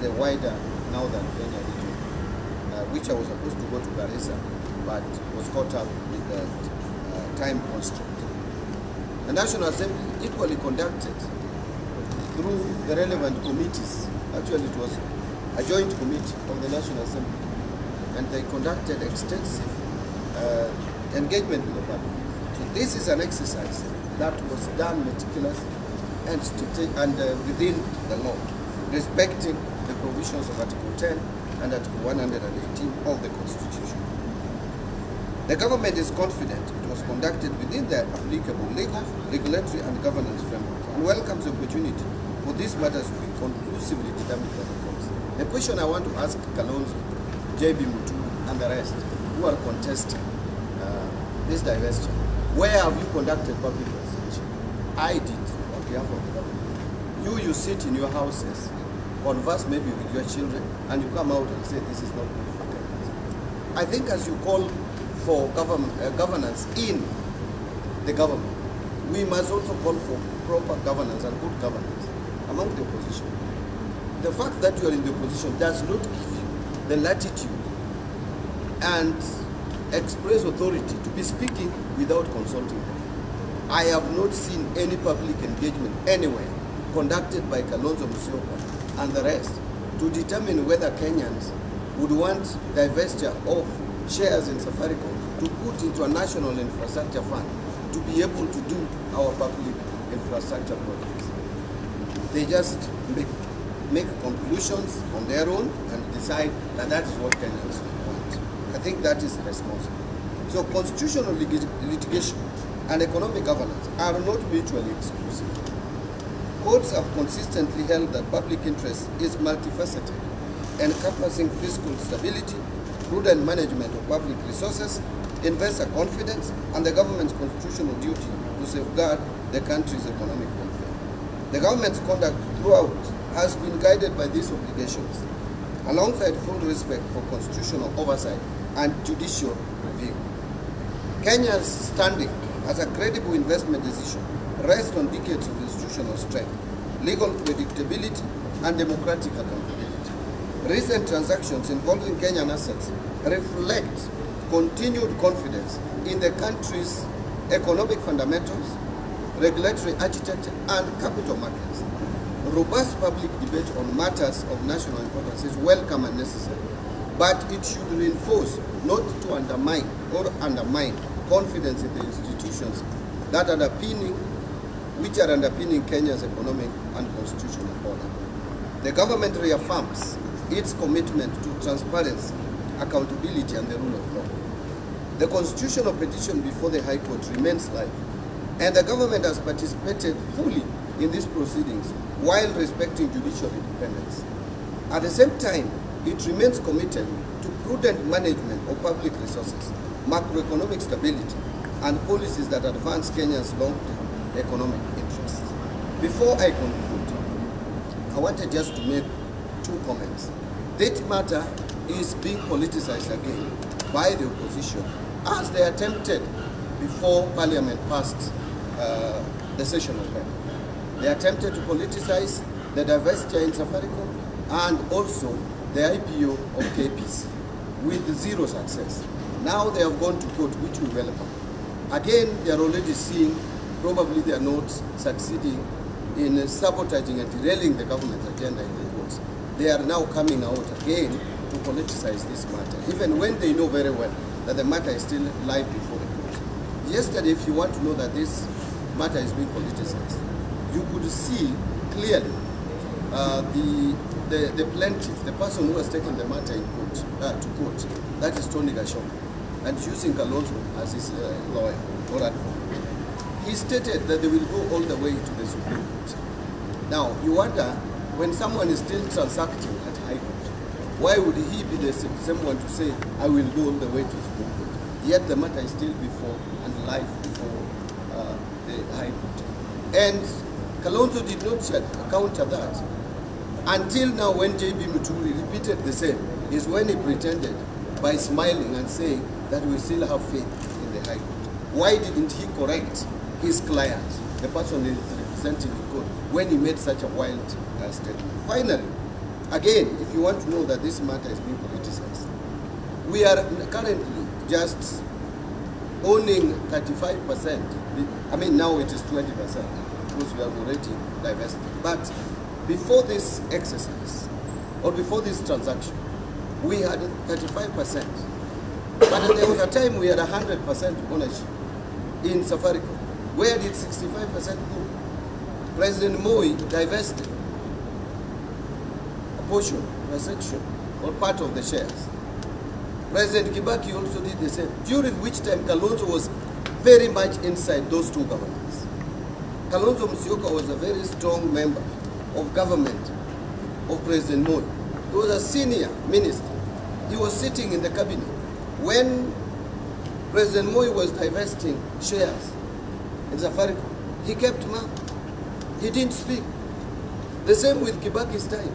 the wider Northern Kenya region, which I was supposed to go to Garissa, but was caught up with the time constraint. The National Assembly equally conducted through the relevant committees. Actually, it was a joint committee of the National Assembly, and they conducted extensive engagement with the public. So this is an exercise that was done meticulously and within the law, respecting the provisions of Article 10 and Article 118 of the Constitution. The government is confident it was conducted within the applicable legal, regulatory and governance framework, and welcomes the opportunity for these matters to be conclusively determined by the courts. The question I want to ask Kalonzo, JB Mutulu and the rest who are contesting this divestiture, where have you conducted public consultation? I did on behalf of the government. You sit in your houses, converse maybe with your children, and you come out and say this is not good for Kenyans. I think as you call for governance in the government, we must also call for proper governance and good governance among the opposition. The fact that you are in the opposition does not give you the latitude and express authority to be speaking without consulting them. I have not seen any public engagement anywhere conducted by Kalonzo Musyoka and the rest to determine whether Kenyans would want divestiture of shares in Safaricom to put into a national infrastructure fund to be able to do our public infrastructure projects. They just make conclusions on their own and decide that that is what Kenyans want. I think that is responsible. So constitutional litigation and economic governance are not mutually exclusive. Courts have consistently held that public interest is multifaceted, encompassing fiscal stability, prudent management of public resources, investor confidence, and the government's constitutional duty to safeguard the country's economic welfare. The government's conduct throughout has been guided by these obligations, alongside full respect for constitutional oversight and judicial review. Kenya's standing as a credible investment decision rests on decades of institutional strength, legal predictability, and democratic accountability. Recent transactions involving Kenyan assets reflect continued confidence in the country's economic fundamentals, regulatory architecture, and capital markets. Robust public debate on matters of national importance is welcome and necessary, but it should reinforce, not to undermine confidence in the institutions that are underpinning Kenya's economic and constitutional order. The government reaffirms its commitment to transparency, accountability, and the rule of law. The constitutional petition before the High Court remains live, and the government has participated fully in these proceedings while respecting judicial independence. At the same time, it remains committed to prudent management of public resources, macroeconomic stability, and policies that advance Kenya's long-term economic interests. Before I conclude, I wanted just to make two comments. This matter is being politicized again by the opposition as they attempted before Parliament passed the sessional ban. They attempted to politicize the divestiture in Safaricom and also the IPO of KPC with zero success. Now they have gone to court, which we welcome. Again, they are already seeing probably they are not succeeding in sabotaging and derailing the government's agenda in the courts. They are now coming out again to politicize this matter, even when they know very well that the matter is still live before the court. Yesterday, if you want to know that this matter is being politicized, you could see clearly the plaintiff, the person who has taken the matter in court, to court, that is Tony Gashoka, and using Kalonzo as his lawyer or advocate. He stated that they will go all the way to the Supreme Court. Now, you wonder, when someone is still transacting at High Court, why would he be the same one to say, I will go all the way to the Supreme Court? Yet the matter is still before and live before the High Court. And Kalonzo did not counter that. Until now, when JB Mutulu repeated the same, is when he pretended by smiling and saying that we still have faith in the High Court. Why didn't he correct his client, the person he is representing in court, when he made such a wild statement? Finally, Again, if you want to know that this matter is being politicized, we are currently just owning 35%. I mean, now it is 20% because we have already divested. But before this exercise, or before this transaction, we had 35%. But there was a time we had 100% ownership in Safaricom. Where did 65% go? President Moi divested a portion, a section, or part of the shares. President Kibaki also did the same, during which time Kalonzo was very much inside those two governments. Kalonzo Musyoka was a very strong member of government of President Moi. He was a senior minister. He was sitting in the cabinet. When President Moi was divesting shares in Safaricom, he kept mum. He didn't speak. The same with Kibaki's time.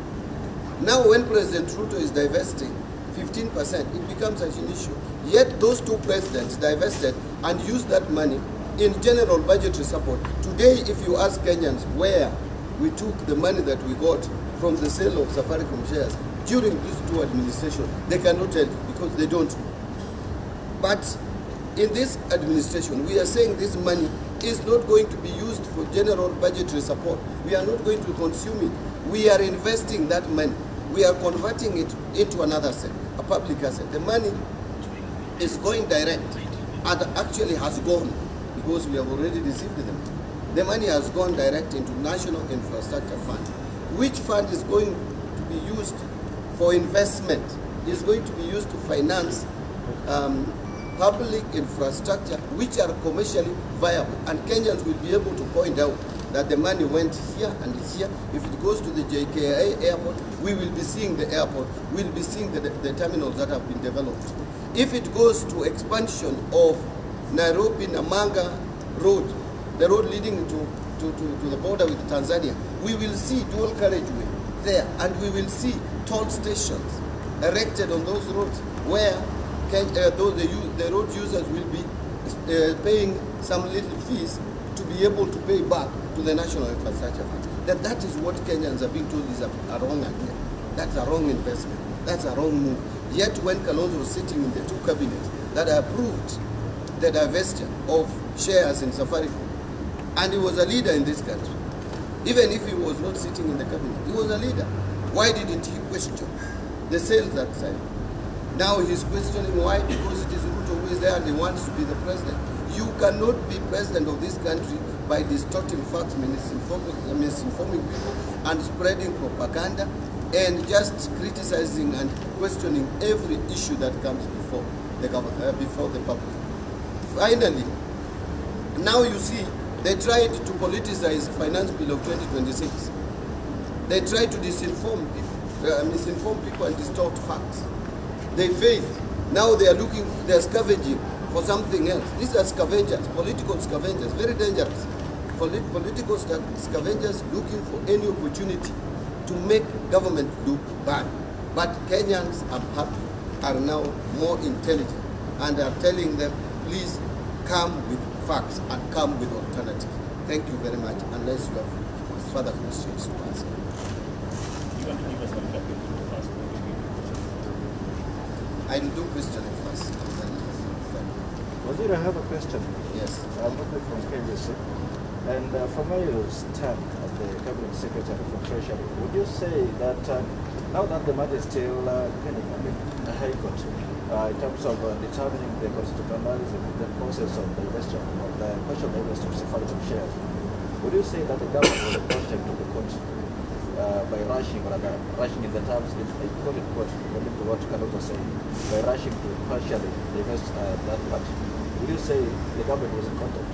Now when President Ruto is divesting 15%, it becomes an issue. Yet those two presidents divested and used that money in general budgetary support. Today, if you ask Kenyans where we took the money that we got from the sale of Safaricom shares during these two administrations, they cannot tell you because they don't know. But in this administration, we are saying this money is not going to be used for general budgetary support. We are not going to consume it. We are investing that money. We are converting it into another asset, a public asset. The money is going direct and actually has gone because we have already received the money. The money has gone direct into National Infrastructure Fund, which fund is going to be used for investment, is going to be used to finance public infrastructure which are commercially viable, and Kenyans will be able to point out that the money went here and here. If it goes to the JKIA airport, we will be seeing the airport, we'll be seeing the terminals that have been developed. If it goes to expansion of Nairobi-Namanga road, the road leading to the border with Tanzania, we will see dual carriageway there, and we will see toll stations erected on those roads where the road users will be paying some little fees to be able to pay back to the National Infrastructure Fund. That is what Kenyans are being told is a wrong idea. That's a wrong investment. That's a wrong move. Yet when Kalonzo was sitting in the two cabinets that approved the divestiture of shares in Safaricom, and he was a leader in this country, even if he was not sitting in the cabinet, he was a leader. Why didn't he question the sales that time? Now he's questioning why, because it is Ruto who is there and he wants to be the president. You cannot be president of this country by distorting facts, misinforming people, and spreading propaganda, and just criticizing and questioning every issue that comes before the government, before the public. Finally, now you see, they tried to politicize Finance Bill of 2026. They tried to misinform people and distort facts. They failed. Now they are scavenging for something else. These are scavengers, political scavengers, very dangerous. Political scavengers looking for any opportunity to make government look bad. But Kenyans, I'm happy, are now more intelligent and are telling them, please come with facts and come with alternatives. Thank you very much, unless you have further questions to ask. You want to give us some capital first? I will do questioning first. Wazir, I have a question. Yes. I'm looking from KBC. And from where you stand as the Cabinet Secretary for Treasury, would you say that now that the matter is still pending in the High Court, in terms of determining the constitutionalism, the process of the divestiture of the partial divestiture of Safaricom shares, would you say that the government was approached to the court by rushing, or rather rushing in the terms, according to what Kalonzo was saying, by rushing to partially divest that part? Would you say the government was in contact?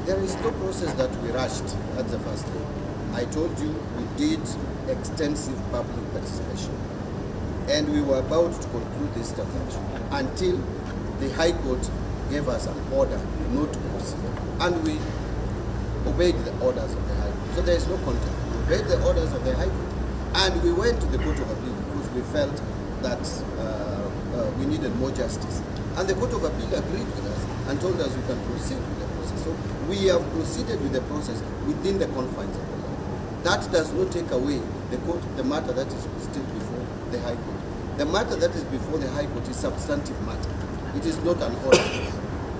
There is no process that we rushed. That's the first thing. I told you we did extensive public participation, and we were about to conclude this transaction until the High Court gave us an order not to proceed, and we obeyed the orders of the High Court. So there is no contact. We obeyed the orders of the High Court, and we went to the Court of Appeal because we felt that we needed more justice. And the Court of Appeal agreed with us and told us we can proceed with the process. So we have proceeded with the process within the confines of the law. That does not take away the matter that is still before the High Court. The matter that is before the High Court is substantive matter. It is not an order.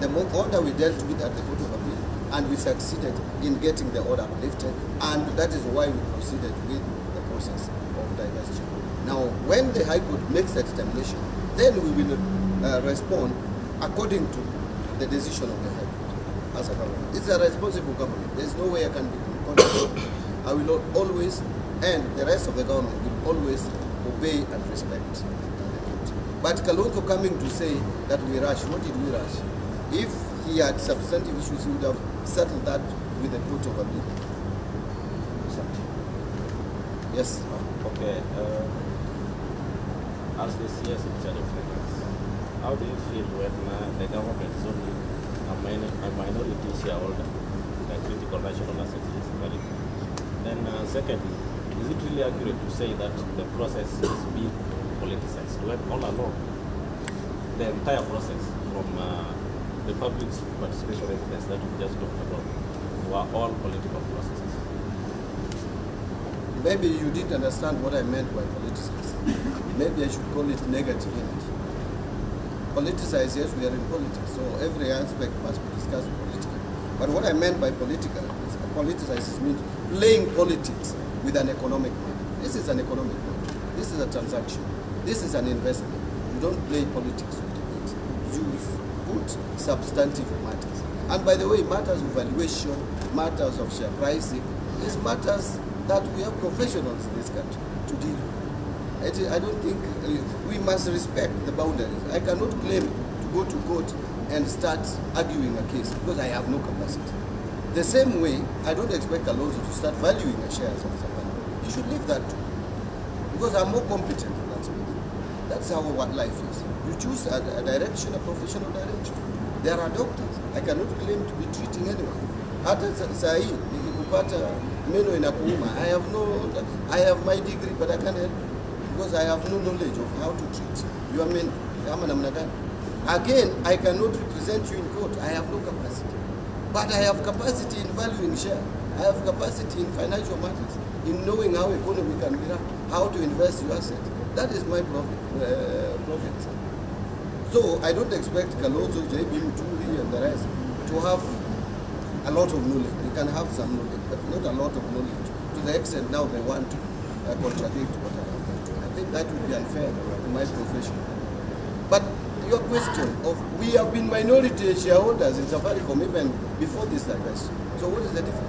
The order we dealt with at the Court of Appeal, and we succeeded in getting the order lifted, and that is why we proceeded with the process of divestiture. Now, when the High Court makes that determination, then we will respond according to the decision of the High Court as a government. It's a responsible government. There's no way I can be confident. I will always, and the rest of the government will always obey and respect the court. But Kalonzo coming to say that we rush, what did we rush? If he had substantive issues, he would have settled that with the Court of Appeal. Yes. Okay. As the CS in charge of finance, how do you feel when the government is only a minority shareholder in a critical national asset is Safaricom? Then secondly, is it really accurate to say that the process is being politicized? When all along, the entire process from the public's participation evidence that we just talked about were all political processes? Maybe you didn't understand what I meant by politicizing. Maybe I should call it negative energy. Politicize, yes, we are in politics, so every aspect must be discussed politically. But what I meant by politicizes means playing politics with an economic matter. This is an economic matter. This is a transaction. This is an investment. You don't play politics with it. You put substantive matters. And by the way, matters of valuation, matters of share pricing, these matters that we have professionals in this country to deal with. I don't think we must respect the boundaries. I cannot claim to go to court and start arguing a case because I have no capacity. The same way, I don't expect Kalonzo to start valuing the shares of Safaricom. You should leave that too, because I'm more competent in that space. That's how what life is. You choose a direction, a professional direction. There are doctors. I cannot claim to be treating anyone. Hata saa hii nikikupata meno inakuuma, I have my degree, but I can't help you because I have no knowledge of how to treat your men. Again, I cannot represent you in court. I have no capacity. But I have capacity in valuing share. I have capacity in financial matters, in knowing how economy can be run, how to invest your assets. That is my profit. So I don't expect Kalonzo, JB Muturi, and the rest to have a lot of knowledge. They can have some knowledge, but not a lot of knowledge to the extent now they want to contradict what I have. I think that would be unfair to my profession. But your question of, we have been minority shareholders in Safaricom even before this divestment. So what is the difference?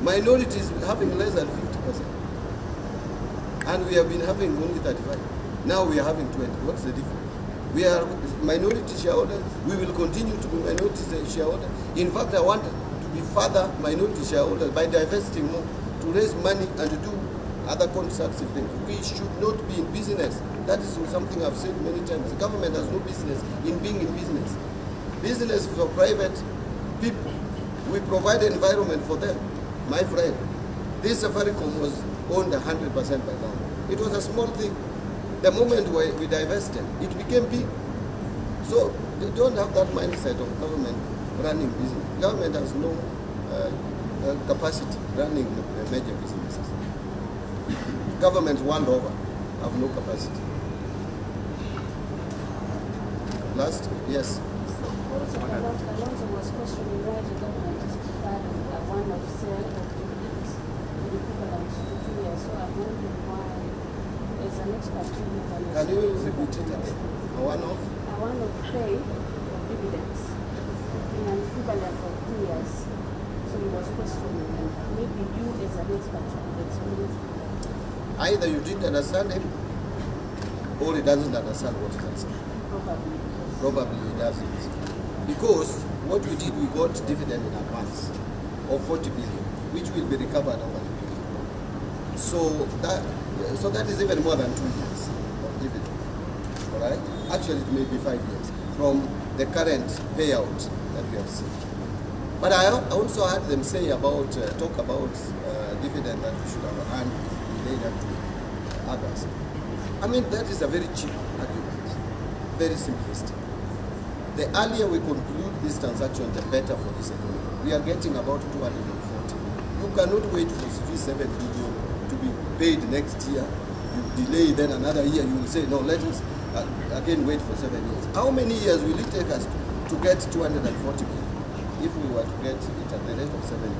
Minorities having less than 50%. And we have been having only 35. Now we are having 20. What's the difference? We are minority shareholders. We will continue to be minority shareholders. In fact, I want to be further minority shareholders by divesting more, to raise money and to do other constructive things. We should not be in business. That is something I've said many times. The government has no business in being in business. Business for private people. We provide an environment for them. My friend, this Safaricom was owned 100% by government. It was a small thing. The moment we divested, it became big. So they don't have that mindset of government running business. Government has no capacity running major businesses. Governments world over have no capacity. Last, yes. Kalonzo was questioning why the government is preparing one of sale of dividends in equivalent to 2 years. So I'm wondering why, as an expert, can you repeat it again? One of pay of dividends in an equivalent of 2 years. So he was questioning, and maybe you as an expert could explain it. Either you didn't understand him, or he doesn't understand what he's saying. Probably he doesn't. Because what we did, we got dividend in advance of 40 billion, which will be recovered over the period. So that is even more than 2 years of dividend. All right? Actually, it may be 5 years from the current payout that we have seen. But I also heard them say talk about dividend that we should have earned if we laid up to others. I mean, that is a very cheap argument, very simplistic. The earlier we conclude this transaction, the better for this economy. We are getting about 240 You cannot wait for 7 billion to be paid next year. You delay, then another year you will say, no, let us again wait for 7 years. How many years will it take us to get 240 billion if we were to get it at the rate of 7 billion,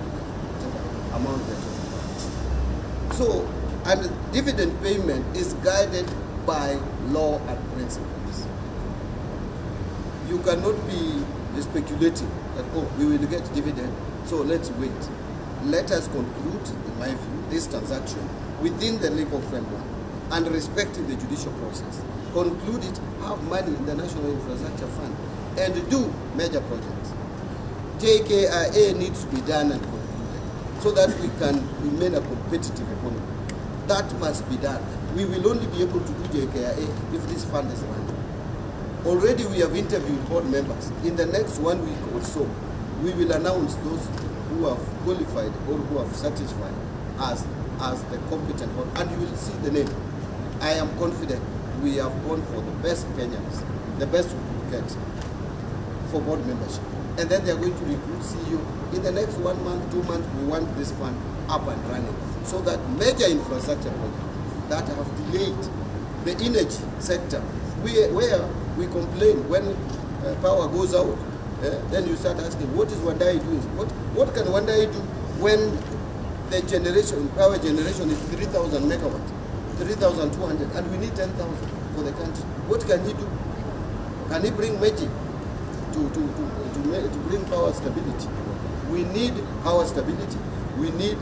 whatever amount that you want? So, and dividend payment is guided by law and principles. You cannot be speculating that, oh, we will get dividend, so let's wait. Let us conclude, in my view, this transaction within the legal framework and respecting the judicial process. Conclude it, have money in the National Infrastructure Fund, and do major projects. JKIA needs to be done and concluded so that we can remain a competitive economy. That must be done. We will only be able to do JKIA if this fund is run. Already we have interviewed board members. In the next 1 week or so, we will announce those who have qualified or who have satisfied as the competent board, and you will see the name. I am confident we have gone for the best Kenyans, the best we could get for board membership. And then they are going to recruit CEO. In the next 1 month, 2 months, we want this fund up and running so that major infrastructure projects that have delayed the energy sector, where we complain when power goes out. Then you start asking, what is Wandai doing? What can Wandai do when the power generation is 3,000 megawatts, 3,200, and we need 10,000 for the country? What can he do? Can he bring magic to bring power stability? We need power stability. We need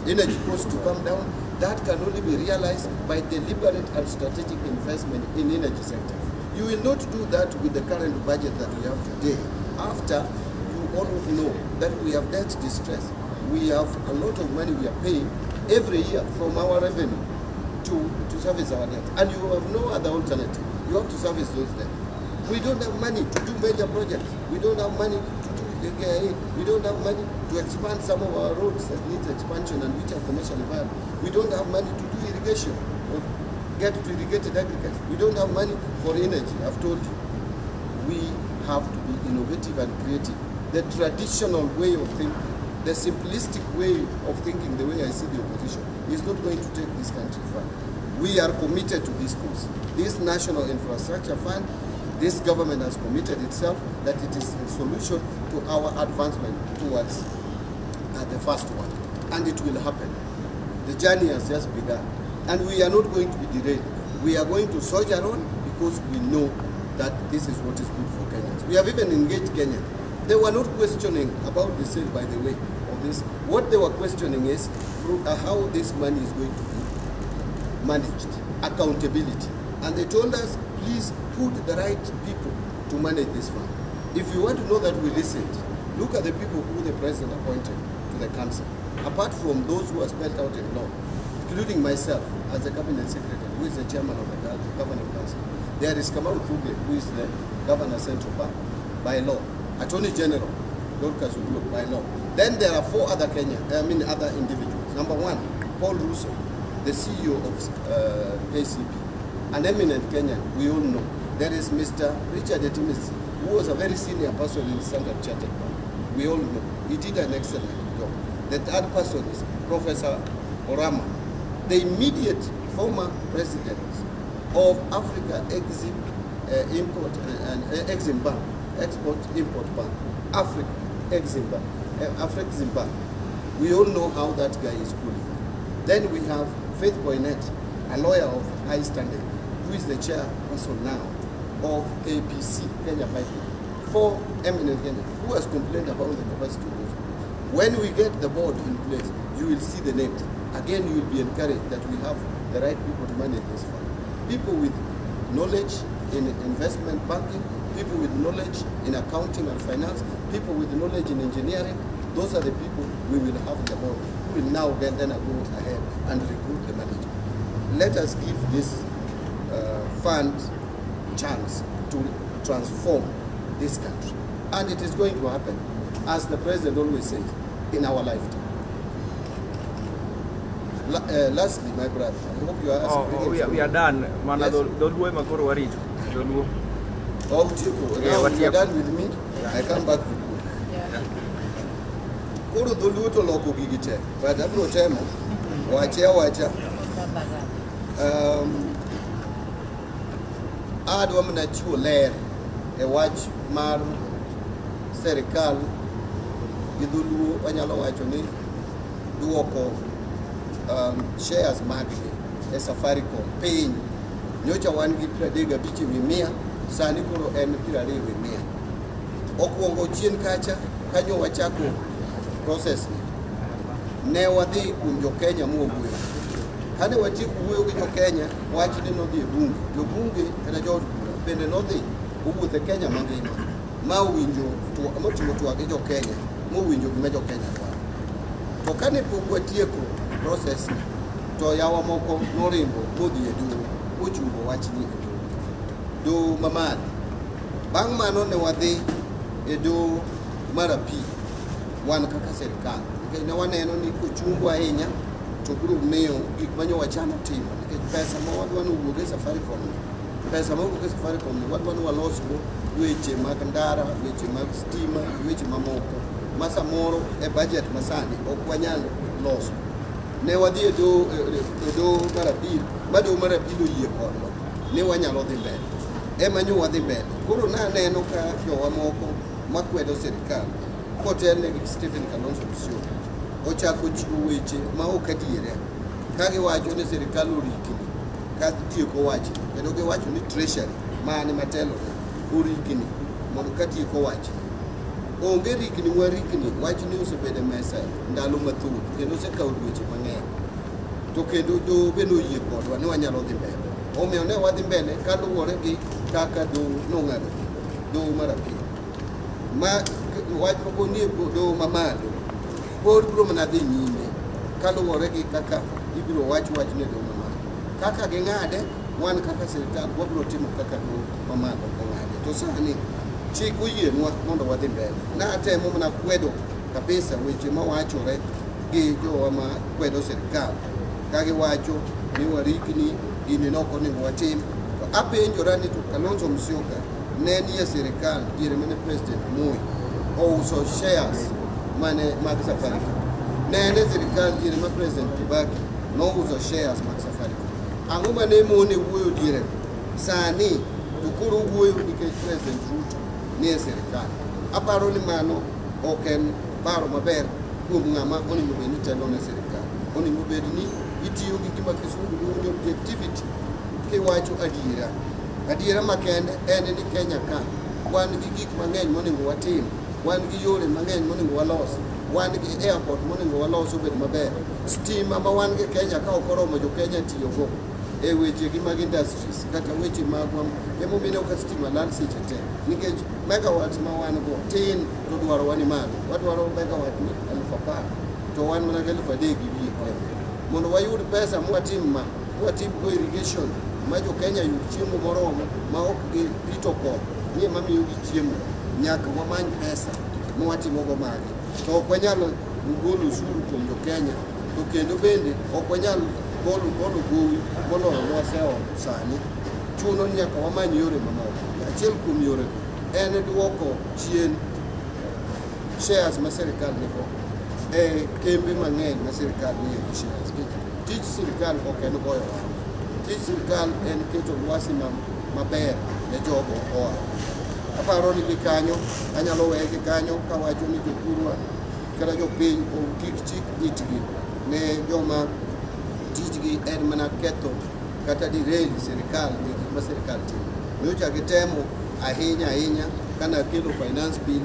energy costs to come down. That can only be realized by deliberate and strategic investment in energy sector. You will not do that with the current budget that we have today. After you all know that we have debt distress, we have a lot of money we are paying every year from our revenue to service our debt, and you have no other alternative. You have to service those debts. We don't have money to do major projects. We don't have money to do AKA. We don't have money to expand some of our roads that need expansion and which are commercially viable. We don't have money to do irrigation or get to irrigated agriculture. We don't have money for energy. I've told you. We have to be innovative and creative. The traditional way of thinking, the simplistic way of thinking, the way I see the opposition, is not going to take this country far. We are committed to this cause. This National Infrastructure Fund, this government has committed itself that it is a solution to our advancement towards the first one. And it will happen. The journey has just begun. And we are not going to be derailed. We are going to soldier on because we know that this is what is good for Kenyans. We have even engaged Kenyans. They were not questioning about the sale, by the way, of this. What they were questioning is how this money is going to be managed, accountability. And they told us, please put the right people to manage this fund. If you want to know that we listened, look at the people who the president appointed to the council. Apart from those who are spelled out in law, including myself as the cabinet secretary, who is the chairman of the governing council. There is Kamau Kuge, who is the governor central bank, by law. Attorney General, Dorcas Ugulu, by law. Then there are other individuals. Number one, Paul Russo, the CEO of KCB, an eminent Kenyan, we all know. There is Mr. Richard Etimisi, who was a very senior person in Standard Chartered Bank. We all know. He did an excellent job. The third person is Professor Orama, the immediate former president of Africa Import and Exim Bank, Export Import Bank, Africa Exim Bank, Africa Bank. We all know how that guy is qualified. Then we have Faith Boynet, a lawyer of high standing, who is the chairperson now of APC, Kenya Pipeline. 4 eminent Kenyans who has complained about the capacity of those. When we get the board in place, you will see the names. Again, you will be encouraged that we have the right people to manage this fund. People with knowledge in investment banking, people with knowledge in accounting and finance, people with knowledge in engineering. Those are the people we will have in the board who will now then go ahead and recruit the manager. Let us give this fund chance to transform this country. And it is going to happen, as the president always says, in our lifetime. Lastly, my brother, I hope you are asking. We are done. Mana Doluo Makoro Warito. Doluo. Oh, Chico, now you are done with me. Yeah. I come back with you. koro dholuo to loko gigi te, but abiro temo wacha. Adwa mana chiwo ler e wach mar serikal gi dholuo wanyalo wacho ni duoko shares mag e Safaricom piny. Nyocha wan gi 35% sani koro en 20%. Okuongo chien kacha kanyo wachako process ne wadhi kuom jo Kenya mowuoyo. Kane watieko wuoyo gi jo Kenya, wach ne nodhi e bunge. Jo bunge kata jo bende nodhi owuotho e Kenya mangima ma owinjo motimo twak gi jo Kenya, mowinjo gima jo Kenya dwaro. To kane pok watieko process to yawa moko norimbo modhi e doho ochungo wach ni doho mamalo. Bang' mano ne wadhi e doho mar apil wan kaka serikal, nikech ne waneno ni kochungo ahinya to biro miyo gik manyo wachano timo, nikech pesa ma wadwa ni owuog e Safaricom, pesa ma owuok e Safaricom wadwa ni walosgo weche mag ndara, weche mag stima, weche mamoko ma samoro e budget masani ok wanyal loso. Ne wadhi e doho mar apil, ma doho mar apil oyie kodwa ni wanyalo dhi mbele, ema nyo wadhi mbele. Koro naneno ka jowa moko makwedo serikal kotelne gi Stephen Kalonzo Musyoka ochako chiwo weche ma ok adiera, ka giwacho ni serikal orikni ka tieko wach, kendo giwacho ni Treasury mane matelo orikni mondo ka tieko wach. Onge rikni warikni, wach ni osebedo mesa ndalo mathoth kendo osekawo dweche mang'eny, to kendo doho bende oyie kodwa ni wanyalo dhi mbele. Omiyo ne wadhi mbele kaluwore gi kaka doho nong'ado doho mar apil. Ma wach mokonie doho mamalo pod biro mana dhi nyime kaluwore gi kaka ibiro wach ne doho mamalo. Kaka ging'ade, wan kaka serikal wabiro timo kaka doho mamalo ong'ade. To sani chik oyienwa mondo wadhi mbele. Natemo mana kwedo kabisa weche mawachore gi jowa ma kwedo serikal, ka giwacho ni warikni gini nok onego watim. To apenjora ni to Kalonzo Musyoka ne nie serikal diere mane President Moi ouso shares mane mag Safaricom. Ne ene serikal diere ma President Kibaki nouso shares mag Safaricom. Ang'o mane mone wuoyo diere sani to koro wuoyo nikech President Ruto nie serikal? Aparo ni mano ok en paro maber kuom ng'ama onego bed ni telo ne serikal. Onego bed ni itiyo gi gima kisungu luongo ni objectivity, kiwacho adiera makende en ni Kenya ka wan gi gik mang'eny monego watim, wan gi yore mang'eny monego walos, wan gi airport monego walos obed maber, stima ma wan gi Kenya ka ok oromo jo Kenya tiyogo e weche gi mag industries kata weche mag emomiyo ka stima lal seche te, nikech megawatts ma wan go tin to dwaro wani malo, wadwaro megawatt ni 10,000 to wan mana 3,000 gi wiye mondo wayud pesa mwatim go irrigation ma jo Kenya yud chiemo moromo ma ok girito koth ni mamiyo gi chiemo. Nyaka wamany pesa ma watimo go magi, to ok wanyal golo ushuru kuom jo Kenya, to kendo bende ok wanyal golo gowi moloyo waseolo sani. Chuno nyaka wamany yore mamoko. Achiel kuom yore en duoko chien shares ma serikal nigo e kembe mang'eny ma serikal nie shares. Tich serikal ok en goyo ohala, tich serikal en keto lwasi maber ne jogo ohala. Aparo ni kanyo anyalo wegi kanyo kawacho ni jopurwa kata jopiny kik chik itgi ne joma tijgi en mana ketho kata dirail serikal gi gik ma serikal timo. Nyocha gitemo ahinya kana kelo finance bill,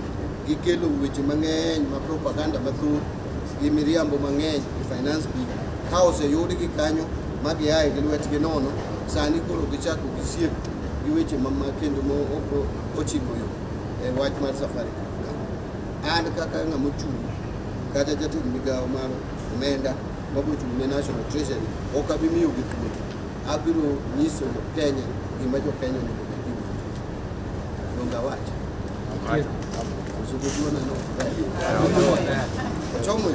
gikelo weche mang'eny ma propaganda mathoth gi miriambo mang'eny e finance bill. Ka oseyudgi kanyo ma giaye gi lwetgi nono, sani koro gichako gisiep gi weche kendo ma ochiko yo e wach mar Safaricom. An kaka ng'ama ochung' kata jatend migawo mar omenda mabochung' ne National Treasury ok abi miyo gi thuolo. Abiro nyiso jo Kenya gima jo Kenya onego bed ni winjo. Donga wach. Usuguduona no. Chomo.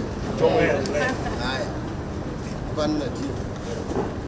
Haya. Pan na